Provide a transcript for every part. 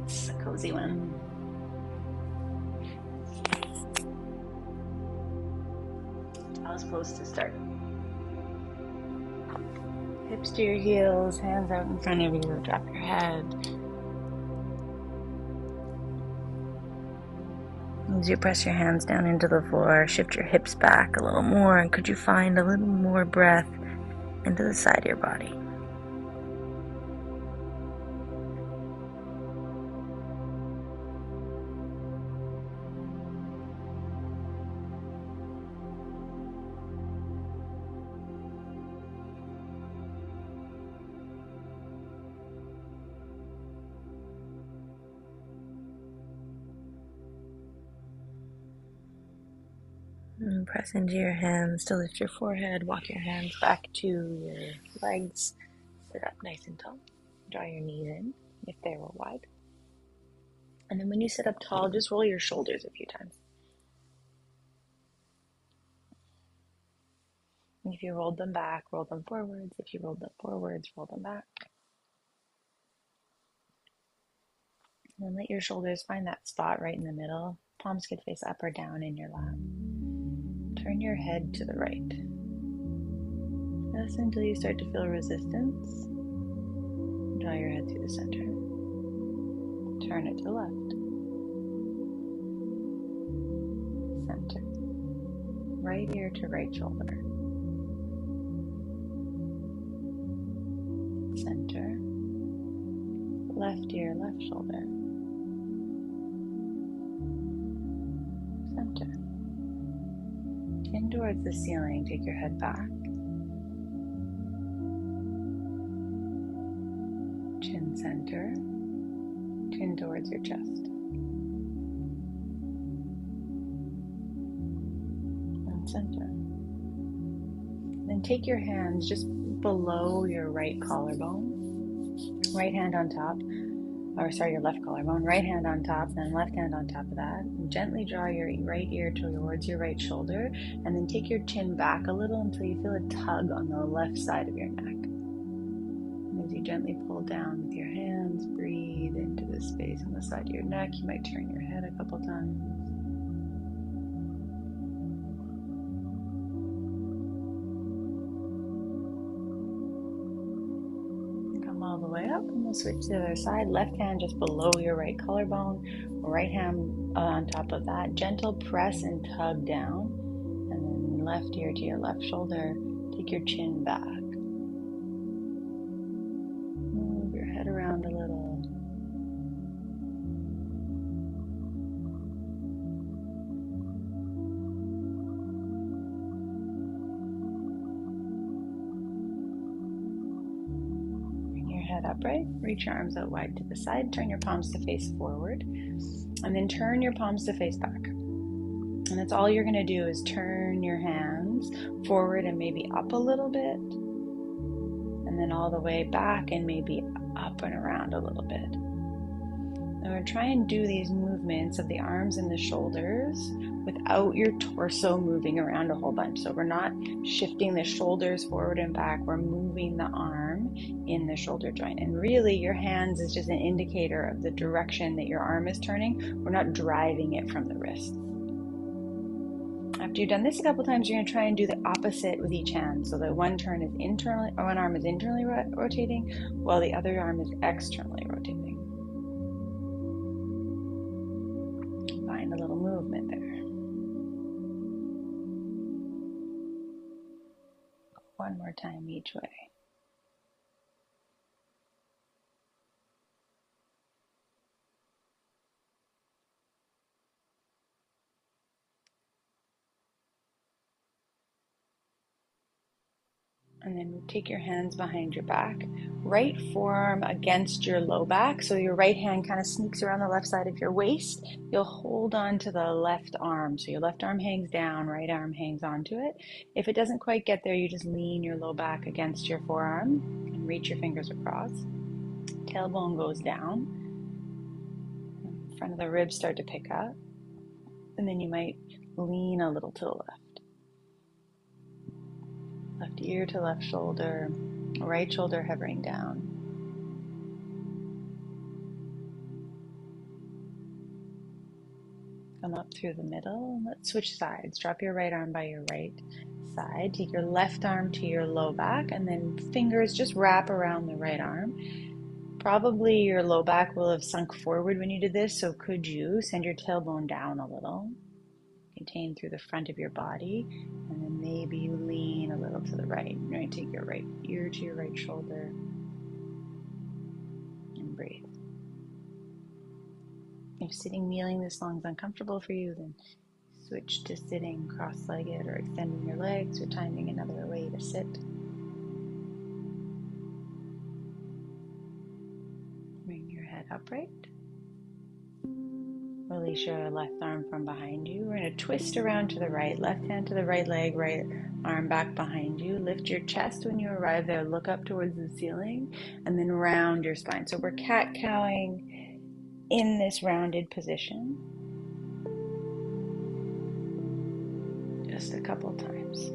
It's a cozy one. Child's pose to start. Hips to your heels, hands out in front of you, drop your head. As you press your hands down into the floor, shift your hips back a little more, and could you find a little more breath into the side of your body? And press into your hands to lift your forehead, walk your hands back to your legs, sit up nice and tall, draw your knees in if they were wide. And then when you sit up tall, just roll your shoulders a few times. If you rolled them back, roll them forwards. If you rolled them forwards, roll them back. And then let your shoulders find that spot right in the middle. Palms could face up or down in your lap. Turn your head to the right. Just until you start to feel resistance. Draw your head through the center. Turn it to the left. Center. Right ear to right shoulder. Center. Left ear, left shoulder. Center. In towards the ceiling, take your head back. Chin center. Chin towards your chest. And center. Then take your hands just below your right collarbone. Right hand on top. Your left collarbone, right hand on top, then left hand on top of that. And gently draw your right ear towards your right shoulder, and then take your chin back a little until you feel a tug on the left side of your neck. And as you gently pull down with your hands, breathe into the space on the side of your neck. You might turn your head a couple times. All the way up, and we'll switch to the other side. Left hand just below your right collarbone, right hand on top of that. Gentle press and tug down, and then left ear to your left shoulder. Take your chin back. Move your head around a little. Head upright, reach your arms out wide to the side, turn your palms to face forward, and then turn your palms to face back. And that's all you're going to do is turn your hands forward and maybe up a little bit, and then all the way back and maybe up and around a little bit. Now we're trying to do these movements of the arms and the shoulders without your torso moving around a whole bunch. So we're not shifting the shoulders forward and back, we're moving the arm in the shoulder joint. And really your hands is just an indicator of the direction that your arm is turning. We're not driving it from the wrist. After you've done this a couple times, you're going to try and do the opposite with each hand. So that one arm is internally rotating while the other arm is externally rotating. Find a little movement there. One more time each way. And then take your hands behind your back. Right forearm against your low back. So your right hand kind of sneaks around the left side of your waist. You'll hold on to the left arm. So your left arm hangs down, right arm hangs onto it. If it doesn't quite get there, you just lean your low back against your forearm and reach your fingers across. Tailbone goes down. Front of the ribs start to pick up. And then you might lean a little to the left. Left ear to left shoulder, right shoulder hovering down. Come up through the middle. Let's switch sides. Drop your right arm by your right side. Take your left arm to your low back, and then fingers just wrap around the right arm. Probably your low back will have sunk forward when you did this, so could you send your tailbone down a little, contain through the front of your body, and then maybe you lean a little to the right. You're going to take your right ear to your right shoulder and breathe. If sitting kneeling this long is uncomfortable for you, then switch to sitting cross-legged or extending your legs or finding another way to sit. Bring your head upright. Release your left arm from behind you. We're going to twist around to the right, left hand to the right leg, right arm back behind you. Lift your chest when you arrive there. Look up towards the ceiling and then round your spine. So we're cat-cowing in this rounded position. Just a couple times.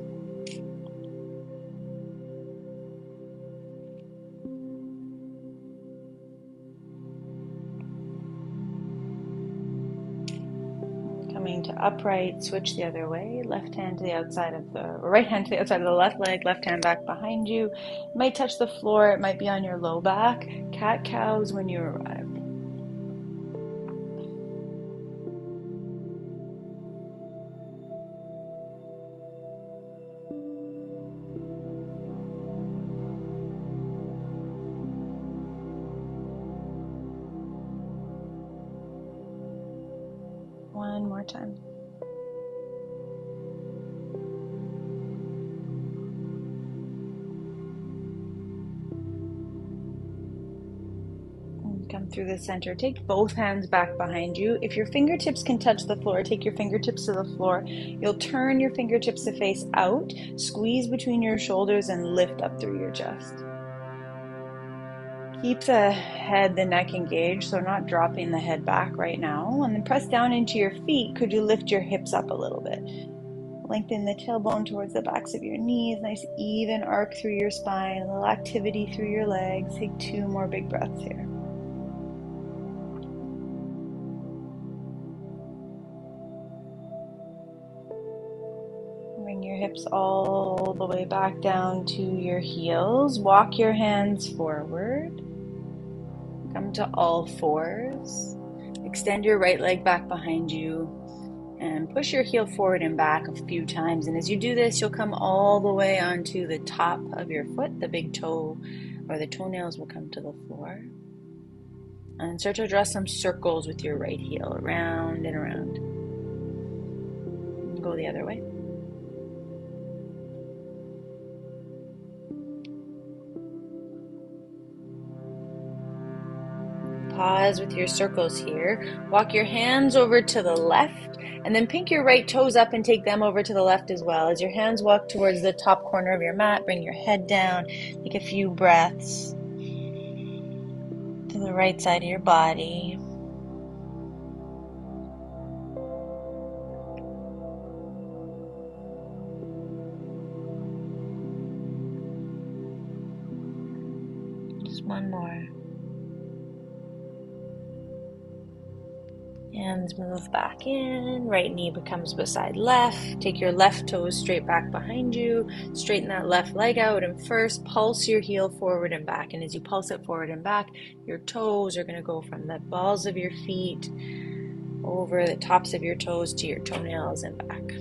Coming to upright, switch the other way. Left hand to the outside of the, or right hand to the outside of the left leg, left hand back behind you. It might touch the floor, it might be on your low back. Cat cows when you arrive. One more time. Come through the center. Take both hands back behind you. If your fingertips can touch the floor, take your fingertips to the floor. You'll turn your fingertips to face out, squeeze between your shoulders, and lift up through your chest. Keep the head, the neck engaged, so not dropping the head back right now. And then press down into your feet. Could you lift your hips up a little bit? Lengthen the tailbone towards the backs of your knees. Nice even arc through your spine. A little activity through your legs. Take 2 more big breaths here. Bring your hips all the way back down to your heels. Walk your hands forward. Come to all fours. Extend your right leg back behind you and push your heel forward and back a few times. And as you do this, you'll come all the way onto the top of your foot. The big toe or the toenails will come to the floor. And start to draw some circles with your right heel, around and around. And go the other way. Pause with your circles here. Walk your hands over to the left and then pink your right toes up and take them over to the left as well. As your hands walk towards the top corner of your mat, bring your head down. Take a few breaths to the right side of your body. Just one more. Hands move back in, right knee becomes beside left. Take your left toes straight back behind you. Straighten that left leg out and first pulse your heel forward and back. And as you pulse it forward and back, your toes are going to go from the balls of your feet over the tops of your toes to your toenails and back.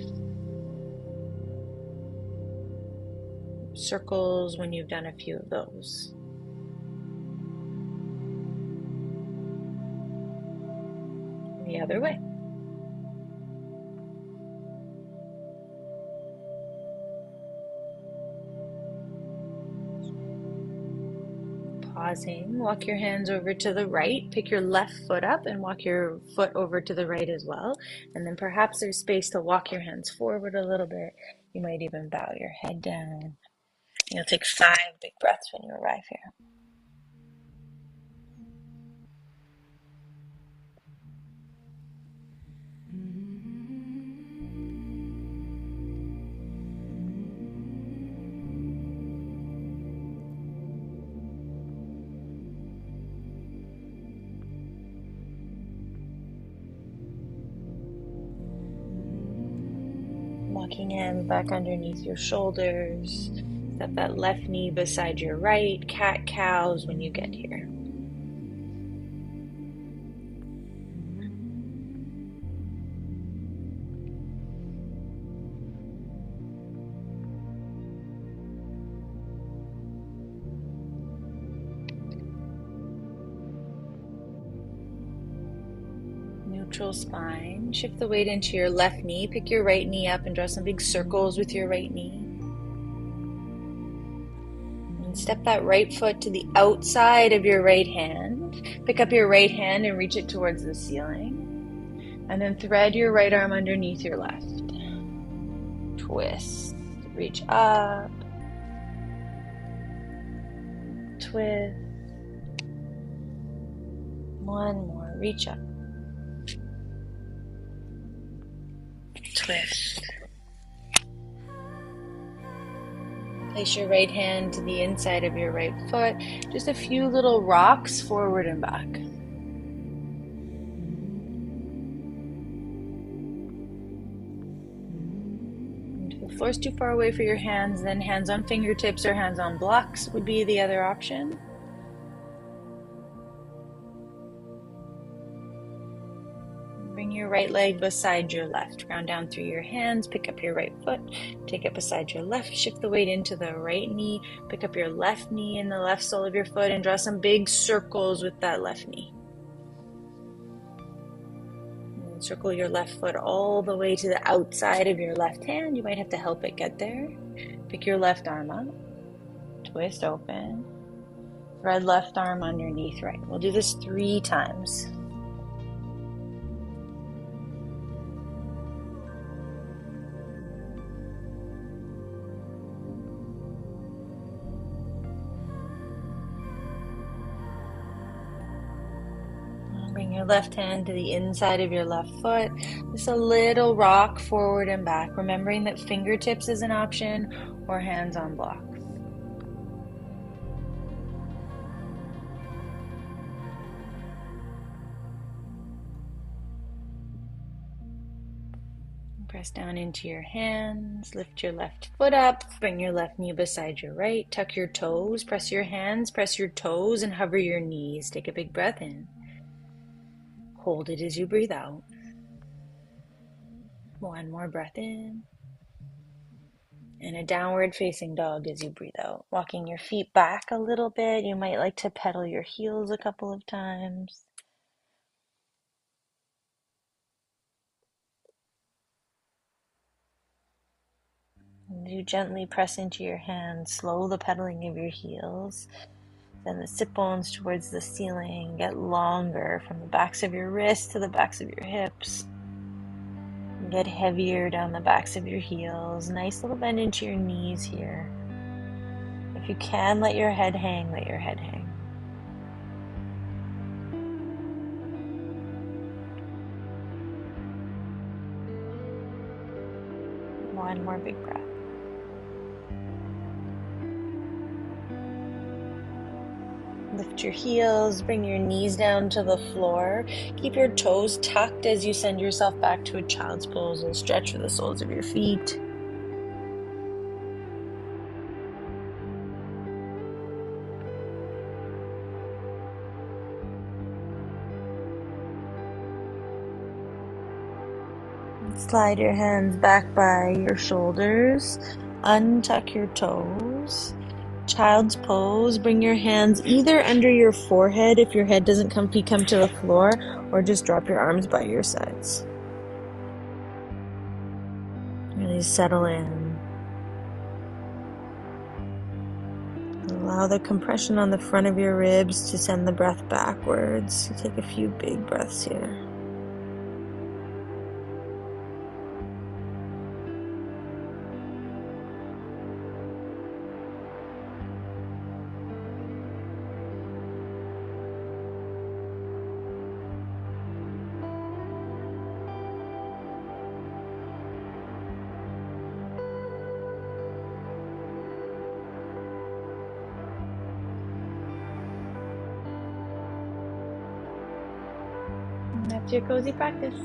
Circles when you've done a few of those. The other way. Pausing, walk your hands over to the right, pick your left foot up and walk your foot over to the right as well. And then perhaps there's space to walk your hands forward a little bit. You might even bow your head down. You'll take 5 big breaths when you arrive here. Walking hands back underneath your shoulders. Step that left knee beside your right. Cat cows when you get here. Neutral spine. Shift the weight into your left knee. Pick your right knee up and draw some big circles with your right knee. And step that right foot to the outside of your right hand. Pick up your right hand and reach it towards the ceiling. And then thread your right arm underneath your left. Twist. Reach up. Twist. One more. Reach up. Twist. Place your right hand to the inside of your right foot. Just a few little rocks forward and back. If the floor's too far away for your hands, then hands on fingertips or hands on blocks would be the other option. Bring your right leg beside your left. Ground down through your hands. Pick up your right foot. Take it beside your left. Shift the weight into the right knee. Pick up your left knee in the left sole of your foot and draw some big circles with that left knee. And circle your left foot all the way to the outside of your left hand. You might have to help it get there. Pick your left arm up. Twist open. Thread left arm underneath right. We'll do this 3 times. Bring your left hand to the inside of your left foot. Just a little rock forward and back, remembering that fingertips is an option or hands on blocks. Press down into your hands, lift your left foot up, bring your left knee beside your right, tuck your toes, press your hands, press your toes, and hover your knees. Take a big breath in. Hold it as you breathe out. One more breath in. And a downward facing dog as you breathe out. Walking your feet back a little bit. You might like to pedal your heels a couple of times. And you gently press into your hands, slow the pedaling of your heels. Send the sit bones towards the ceiling. Get longer from the backs of your wrists to the backs of your hips. And get heavier down the backs of your heels. Nice little bend into your knees here. If you can, let your head hang, let your head hang. One more big breath. Lift your heels, bring your knees down to the floor. Keep your toes tucked as you send yourself back to a child's pose. And stretch for the soles of your feet. Slide your hands back by your shoulders. Untuck your toes. Child's pose. Bring your hands either under your forehead if your head doesn't come to the floor, or just drop your arms by your sides. Really settle in. Allow the compression on the front of your ribs to send the breath backwards. Take a few big breaths here. That's your cozy practice.